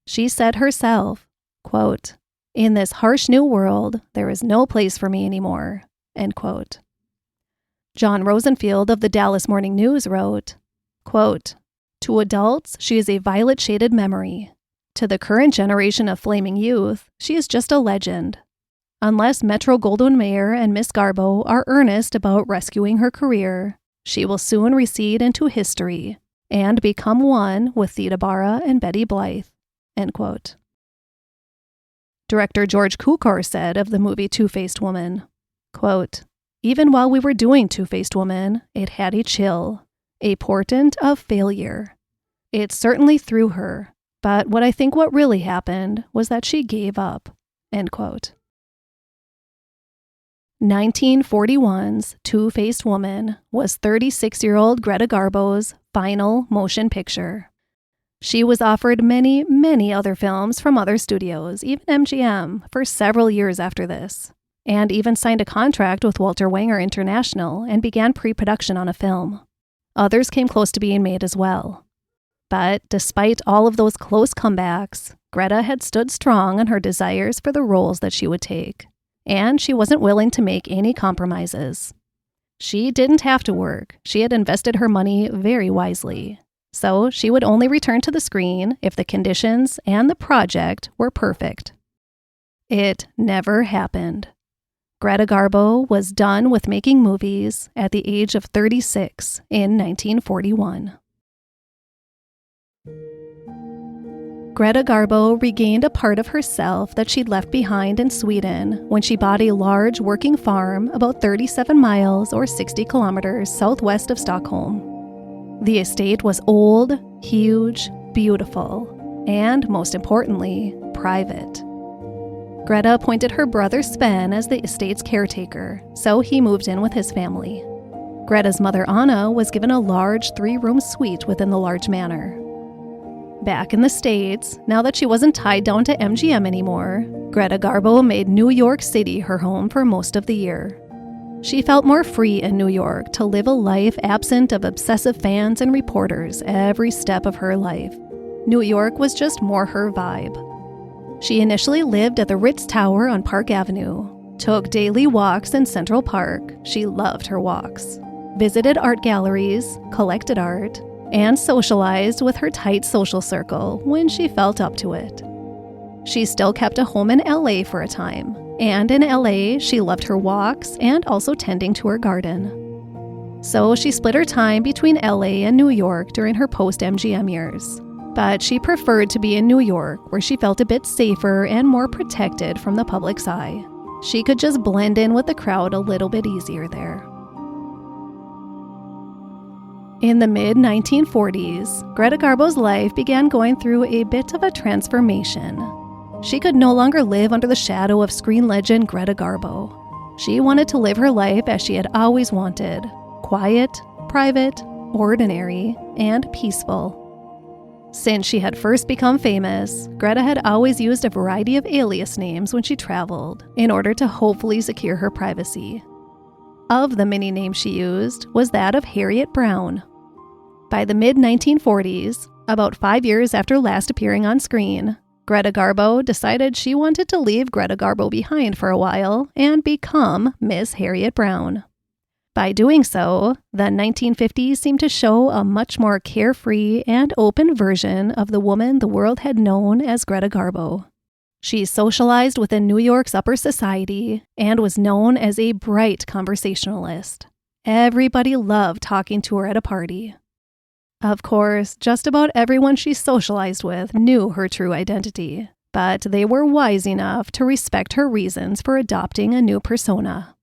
She said herself, quote, "In this harsh new world, there is no place for me anymore," end quote. John Rosenfield of the Dallas Morning News wrote, quote, "To adults, she is a violet-shaded memory. To the current generation of flaming youth, she is just a legend. Unless Metro-Goldwyn-Mayer and Miss Garbo are earnest about rescuing her career, she will soon recede into history and become one with Theda Bara and Betty Blythe," end quote. Director George Cukor said of the movie Two-Faced Woman, quote, "Even while we were doing Two-Faced Woman, it had a chill, a portent of failure. It certainly threw her, but what really happened was that she gave up," end quote. 1941's Two-Faced Woman was 36-year-old Greta Garbo's final motion picture. She was offered many, many other films from other studios, even MGM, for several years after this, and even signed a contract with Walter Wanger International and began pre-production on a film. Others came close to being made as well. But despite all of those close comebacks, Greta had stood strong on her desires for the roles that she would take, and she wasn't willing to make any compromises. She didn't have to work. She had invested her money very wisely. So she would only return to the screen if the conditions and the project were perfect. It never happened. Greta Garbo was done with making movies at the age of 36 in 1941. Greta Garbo regained a part of herself that she'd left behind in Sweden when she bought a large working farm about 37 miles or 60 kilometers southwest of Stockholm. The estate was old, huge, beautiful, and most importantly, private. Greta appointed her brother Sven as the estate's caretaker, so he moved in with his family. Greta's mother Anna was given a large 3-room suite within the large manor. Back in the States, now that she wasn't tied down to MGM anymore, Greta Garbo made New York City her home for most of the year. She felt more free in New York to live a life absent of obsessive fans and reporters every step of her life. New York was just more her vibe. She initially lived at the Ritz Tower on Park Avenue, took daily walks in Central Park, she loved her walks, visited art galleries, collected art, and socialized with her tight social circle when she felt up to it. She still kept a home in LA for a time, and in LA she loved her walks and also tending to her garden. So she split her time between LA and New York during her post-MGM years. But she preferred to be in New York, where she felt a bit safer and more protected from the public's eye. She could just blend in with the crowd a little bit easier there. In the mid-1940s, Greta Garbo's life began going through a bit of a transformation. She could no longer live under the shadow of screen legend Greta Garbo. She wanted to live her life as she had always wanted: quiet, private, ordinary, and peaceful. Since she had first become famous, Greta had always used a variety of alias names when she traveled in order to hopefully secure her privacy. Of the many names she used was that of Harriet Brown. By the mid-1940s, about 5 years after last appearing on screen, Greta Garbo decided she wanted to leave Greta Garbo behind for a while and become Miss Harriet Brown. By doing so, the 1950s seemed to show a much more carefree and open version of the woman the world had known as Greta Garbo. She socialized within New York's upper society and was known as a bright conversationalist. Everybody loved talking to her at a party. Of course, just about everyone she socialized with knew her true identity, but they were wise enough to respect her reasons for adopting a new persona.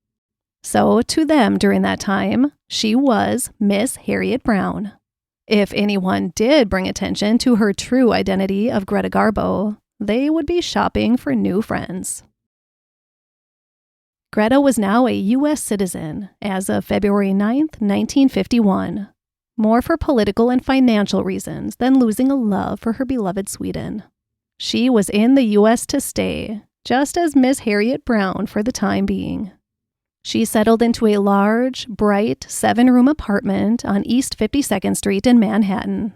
So, to them during that time, she was Miss Harriet Brown. If anyone did bring attention to her true identity of Greta Garbo, they would be shopping for new friends. Greta was now a U.S. citizen as of February 9, 1951, more for political and financial reasons than losing a love for her beloved Sweden. She was in the U.S. to stay, just as Miss Harriet Brown for the time being. She settled into a large, bright, 7-room apartment on East 52nd Street in Manhattan.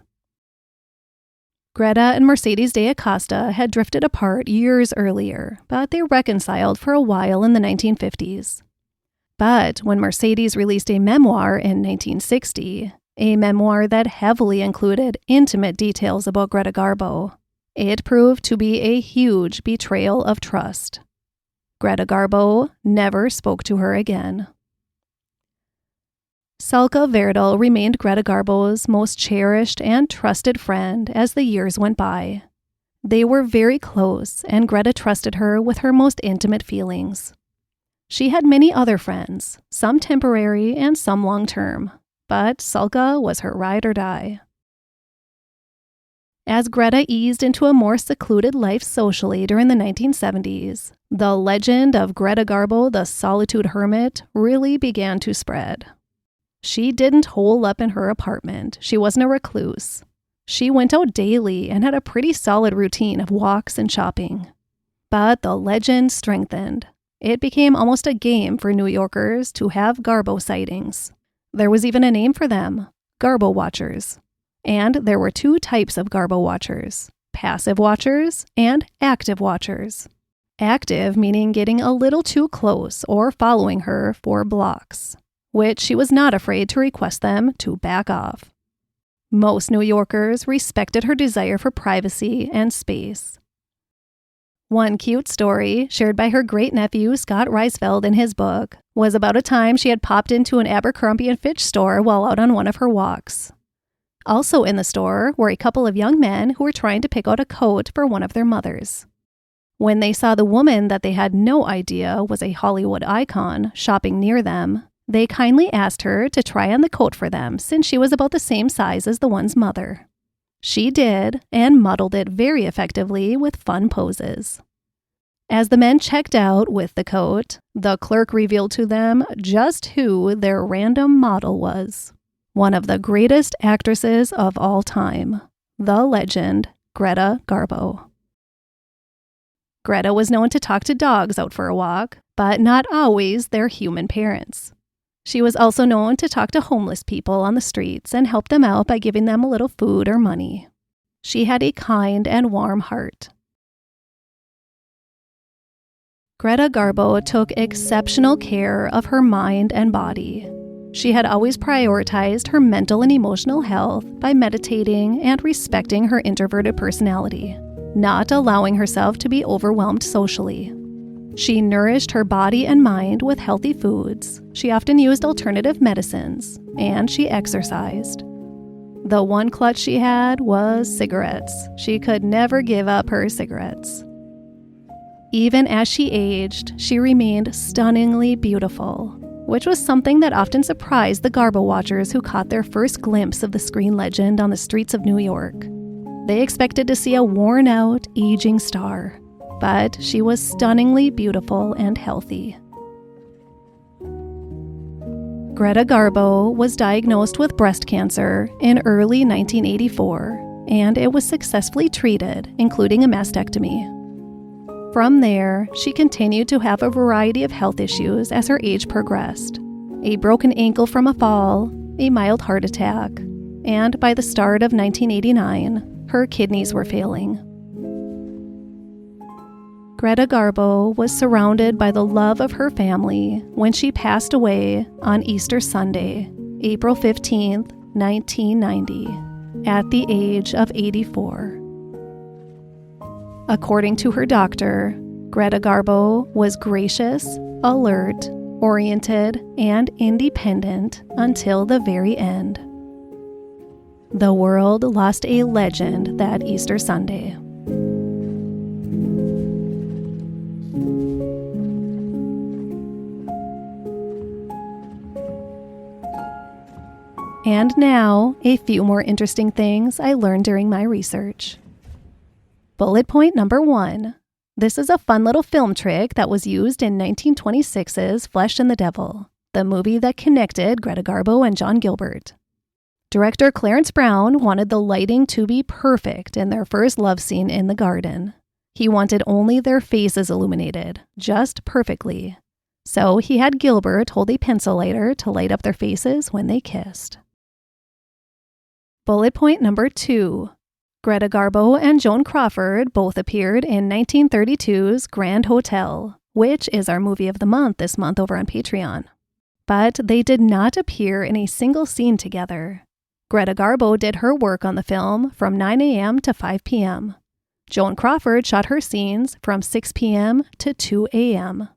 Greta and Mercedes de Acosta had drifted apart years earlier, but they reconciled for a while in the 1950s. But when Mercedes released a memoir in 1960, a memoir that heavily included intimate details about Greta Garbo, it proved to be a huge betrayal of trust. Greta Garbo never spoke to her again. Salka Verdal remained Greta Garbo's most cherished and trusted friend as the years went by. They were very close, and Greta trusted her with her most intimate feelings. She had many other friends, some temporary and some long-term, but Salka was her ride or die. As Greta eased into a more secluded life socially during the 1970s, the legend of Greta Garbo, the solitude hermit, really began to spread. She didn't hole up in her apartment. She wasn't a recluse. She went out daily and had a pretty solid routine of walks and shopping. But the legend strengthened. It became almost a game for New Yorkers to have Garbo sightings. There was even a name for them, Garbo watchers. And there were 2 types of Garbo watchers, passive watchers and active watchers. Active meaning getting a little too close or following her for blocks, which she was not afraid to request them to back off. Most New Yorkers respected her desire for privacy and space. One cute story, shared by her great-nephew Scott Reisfield in his book, was about a time she had popped into an Abercrombie & Fitch store while out on one of her walks. Also in the store were a couple of young men who were trying to pick out a coat for one of their mothers. When they saw the woman that they had no idea was a Hollywood icon shopping near them, they kindly asked her to try on the coat for them since she was about the same size as the one's mother. She did, and modeled it very effectively with fun poses. As the men checked out with the coat, the clerk revealed to them just who their random model was. One of the greatest actresses of all time, the legend Greta Garbo. Greta was known to talk to dogs out for a walk, but not always their human parents. She was also known to talk to homeless people on the streets and help them out by giving them a little food or money. She had a kind and warm heart. Greta Garbo took exceptional care of her mind and body. She had always prioritized her mental and emotional health by meditating and respecting her introverted personality, not allowing herself to be overwhelmed socially. She nourished her body and mind with healthy foods. She often used alternative medicines, and she exercised. The one clutch she had was cigarettes. She could never give up her cigarettes. Even as she aged, she remained stunningly beautiful, which was something that often surprised the Garbo watchers who caught their first glimpse of the screen legend on the streets of New York. They expected to see a worn-out, aging star, but she was stunningly beautiful and healthy. Greta Garbo was diagnosed with breast cancer in early 1984, and it was successfully treated, including a mastectomy. From there, she continued to have a variety of health issues as her age progressed. A broken ankle from a fall, a mild heart attack, and by the start of 1989, her kidneys were failing. Greta Garbo was surrounded by the love of her family when she passed away on Easter Sunday, April 15, 1990, at the age of 84. According to her doctor, Greta Garbo was gracious, alert, oriented, and independent until the very end. The world lost a legend that Easter Sunday. And now, a few more interesting things I learned during my research. Bullet point number 1. This is a fun little film trick that was used in 1926's Flesh and the Devil, the movie that connected Greta Garbo and John Gilbert. Director Clarence Brown wanted the lighting to be perfect in their first love scene in the garden. He wanted only their faces illuminated, just perfectly. So he had Gilbert hold a pencil lighter to light up their faces when they kissed. Bullet point number 2. Greta Garbo and Joan Crawford both appeared in 1932's Grand Hotel, which is our movie of the month this month over on Patreon. But they did not appear in a single scene together. Greta Garbo did her work on the film from 9 a.m. to 5 p.m. Joan Crawford shot her scenes from 6 p.m. to 2 a.m.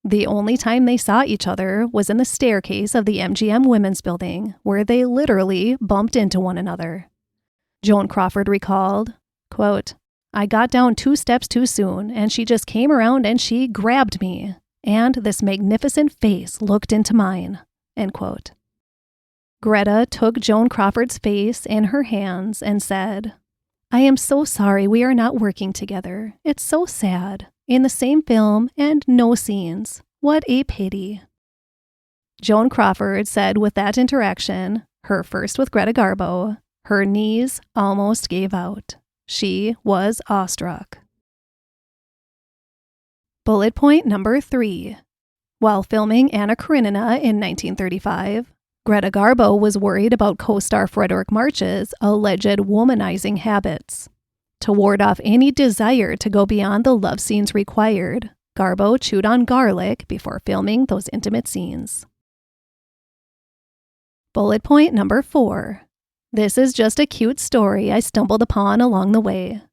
The only time they saw each other was in the staircase of the MGM Women's Building, where they literally bumped into one another. Joan Crawford recalled, quote, "I got down 2 steps too soon, and she just came around and she grabbed me, and this magnificent face looked into mine," end quote. Greta took Joan Crawford's face in her hands and said, "I am so sorry we are not working together. It's so sad. In the same film and no scenes. What a pity." Joan Crawford said with that interaction, her first with Greta Garbo, her knees almost gave out. She was awestruck. Bullet point number 3. While filming Anna Karenina in 1935, Greta Garbo was worried about co-star Frederick March's alleged womanizing habits. To ward off any desire to go beyond the love scenes required, Garbo chewed on garlic before filming those intimate scenes. Bullet point number 4. This is just a cute story I stumbled upon along the way.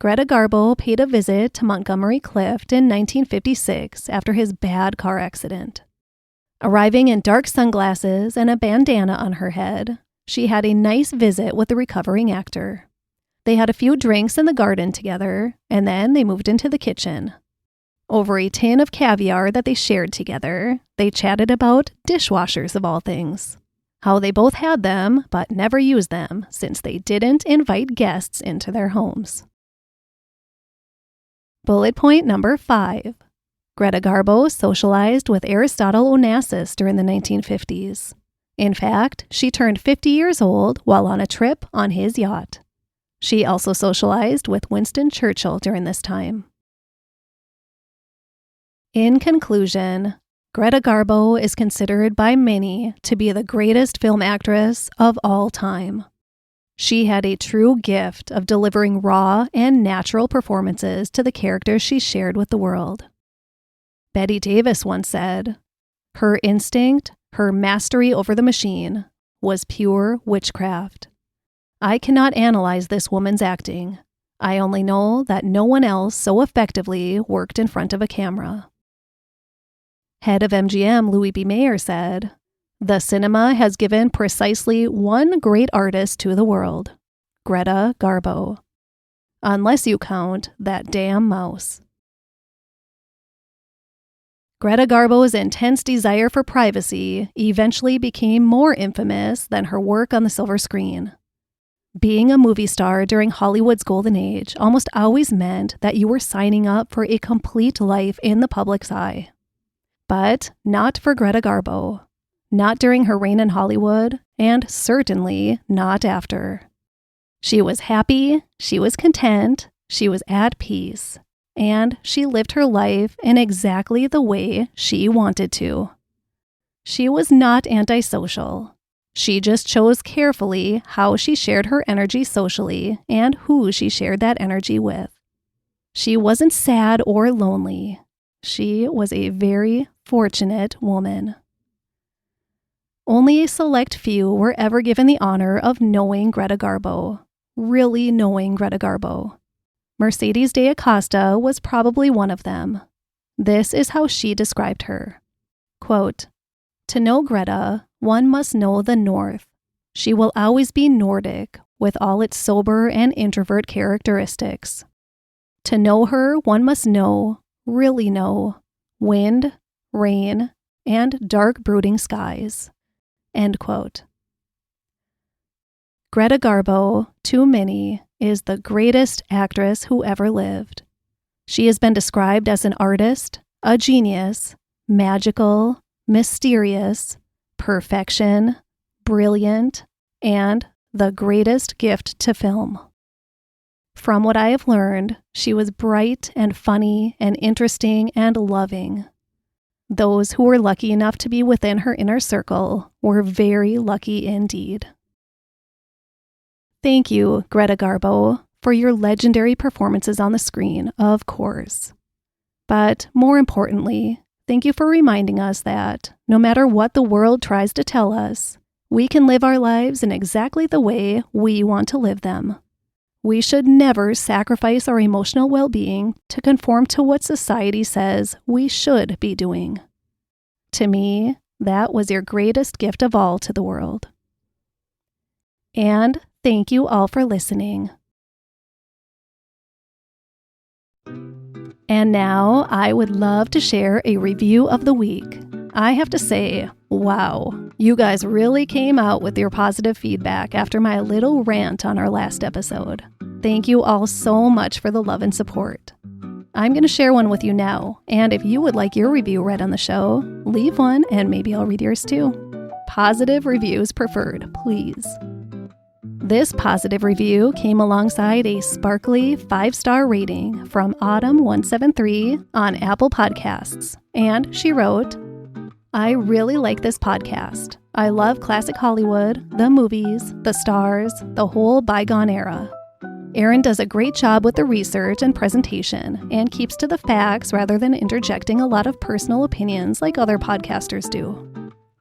Greta Garbo paid a visit to Montgomery Clift in 1956 after his bad car accident. Arriving in dark sunglasses and a bandana on her head, she had a nice visit with the recovering actor. They had a few drinks in the garden together, and then they moved into the kitchen. Over a tin of caviar that they shared together, they chatted about dishwashers of all things. How they both had them, but never used them, since they didn't invite guests into their homes. Bullet point number 5. Greta Garbo socialized with Aristotle Onassis during the 1950s. In fact, she turned 50 years old while on a trip on his yacht. She also socialized with Winston Churchill during this time. In conclusion, Greta Garbo is considered by many to be the greatest film actress of all time. She had a true gift of delivering raw and natural performances to the characters she shared with the world. Bette Davis once said, "Her instinct, her mastery over the machine, was pure witchcraft. I cannot analyze this woman's acting. I only know that no one else so effectively worked in front of a camera." Head of MGM Louis B. Mayer said, "The cinema has given precisely one great artist to the world, Greta Garbo. Unless you count that damn mouse." Greta Garbo's intense desire for privacy eventually became more infamous than her work on the silver screen. Being a movie star during Hollywood's golden age almost always meant that you were signing up for a complete life in the public's eye. But not for Greta Garbo. Not during her reign in Hollywood, and certainly not after. She was happy, she was content, she was at peace, and she lived her life in exactly the way she wanted to. She was not antisocial. She just chose carefully how she shared her energy socially and who she shared that energy with. She wasn't sad or lonely. She was a very fortunate woman. Only a select few were ever given the honor of knowing Greta Garbo, really knowing Greta Garbo. Mercedes de Acosta was probably one of them. This is how she described her. Quote, "To know Greta, one must know the North. She will always be Nordic with all its sober and introvert characteristics. To know her, one must know, really know, wind, rain, and dark brooding skies." End quote. Greta Garbo, to many, is the greatest actress who ever lived. She has been described as an artist, a genius, magical, mysterious, perfection, brilliant, and the greatest gift to film. From what I have learned, she was bright and funny and interesting and loving. Those who were lucky enough to be within her inner circle were very lucky indeed. Thank you, Greta Garbo, for your legendary performances on the screen, of course. But more importantly, thank you for reminding us that no matter what the world tries to tell us, we can live our lives in exactly the way we want to live them. We should never sacrifice our emotional well-being to conform to what society says we should be doing. To me, that was your greatest gift of all to the world. And thank you all for listening. And now I would love to share a review of the week. I have to say, wow, you guys really came out with your positive feedback after my little rant on our last episode. Thank you all so much for the love and support. I'm going to share one with you now, and if you would like your review read on the show, leave one and maybe I'll read yours too. Positive reviews preferred, please. This positive review came alongside a sparkly 5-star rating from Autumn173 on Apple Podcasts, and she wrote, "I really like this podcast. I love classic Hollywood, the movies, the stars, the whole bygone era. Erin does a great job with the research and presentation and keeps to the facts rather than interjecting a lot of personal opinions like other podcasters do.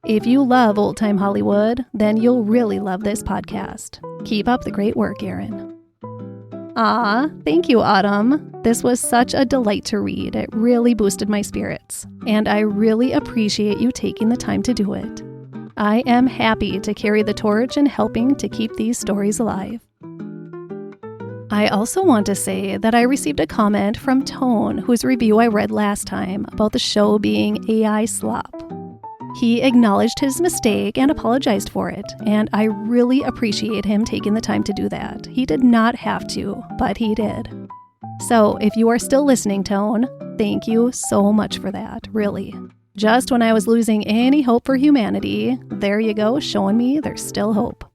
If you love old-time Hollywood, then you'll really love this podcast. Keep up the great work, Erin." Ah, thank you, Autumn. This was such a delight to read. It really boosted my spirits, and I really appreciate you taking the time to do it. I am happy to carry the torch and helping to keep these stories alive. I also want to say that I received a comment from Tone, whose review I read last time, about the show being AI slop. He acknowledged his mistake and apologized for it, and I really appreciate him taking the time to do that. He did not have to, but he did. So if you are still listening, Tone, thank you so much for that, really. Just when I was losing any hope for humanity, there you go, showing me there's still hope.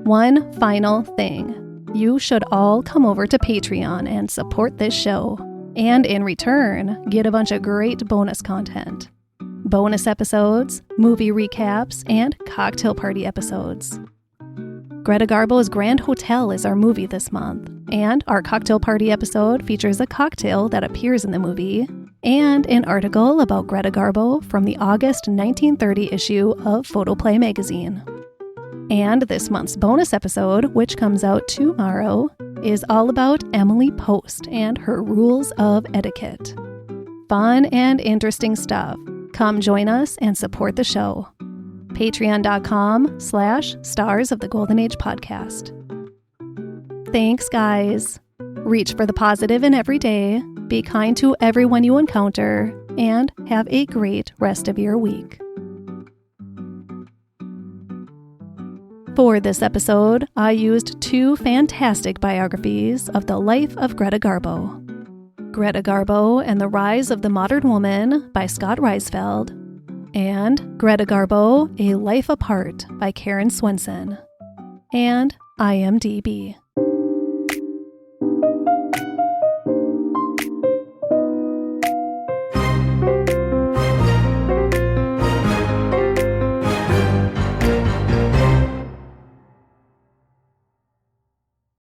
One final thing. You should all come over to Patreon and support this show, and in return, get a bunch of great bonus content. Bonus episodes, movie recaps, and cocktail party episodes. Greta Garbo's Grand Hotel is our movie this month, and our cocktail party episode features a cocktail that appears in the movie, and an article about Greta Garbo from the August 1930 issue of Photoplay magazine. And this month's bonus episode, which comes out tomorrow, is all about Emily Post and her rules of etiquette. Fun and interesting stuff. Come join us and support the show. Patreon.com/Stars of the Golden Age Podcast. Thanks, guys. Reach for the positive in every day, be kind to everyone you encounter, and have a great rest of your week. For this episode, I used 2 fantastic biographies of the life of Greta Garbo. Greta Garbo and the Rise of the Modern Woman by Scott Reisfield, and Greta Garbo, A Life Apart by Karen Swenson, and IMDB.